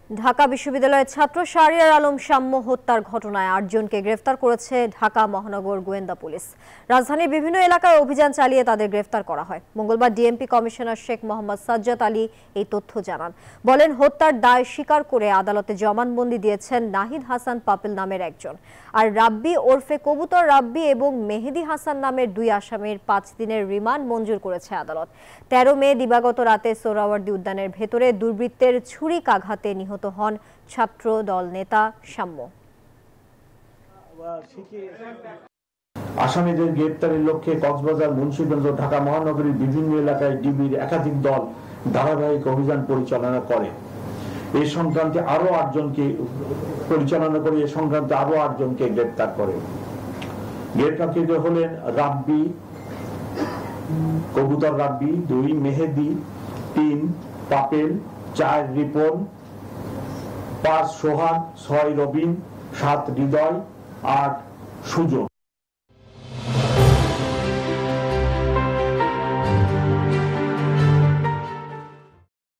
ঢাকা বিশ্ববিদ্যালয়ের ছাত্র শাহরিয়ার আলম শাম্য হত্যার ঘটনায় ৮ জনকে গ্রেফতার করেছে ঢাকা মহানগর গোয়েন্দা পুলিশ। রাজধানীর বিভিন্ন এলাকায় অভিযান চালিয়ে তাদের গ্রেফতার করা হয়। মঙ্গলবার ডিএমপি কমিশনার শেখ মোহাম্মদ সাজ্জাদ আলী এই তথ্য জানান। বলেন, হত্যার দায় স্বীকার করে আদালতে জবানবন্দি দিয়েছেন নাহিদ হাসান পাপেল নামের একজন। আর রাব্বি ওরফে কবুতর রাব্বি এবং মেহেদি হাসান নামের ২ আসামির ৫ দিনের রিমান্ড মঞ্জুর করেছে আদালত। ১৩ মে দিবাগত রাতে সোহরাওয়ার্দী উদ্যানের ভেতরে দুর্বৃত্তের ছুরিকাঘাতে নিহত হন ছাত্র দল নেতা শাম্য। আসামিদের গ্রেপ্তারের লক্ষ্যে কক্সবাজার, মুন্সিগঞ্জ ও ঢাকা মহানগরীর বিভিন্ন এলাকায় ডিবির একাধিক দল ধারাবাহিক অভিযান পরিচালনা করে। এই সংক্রান্তে আরো ৮ জনকে গ্রেপ্তার করে। গ্রেপ্তারকৃত হলেন রাব্বি, কবুতর রাব্বি ২, মেহেদি ৩, পাপেল ৪, রিপন ৫, সোহাগ ৬, রবিন ৭, হৃদয় ৮, সুজন।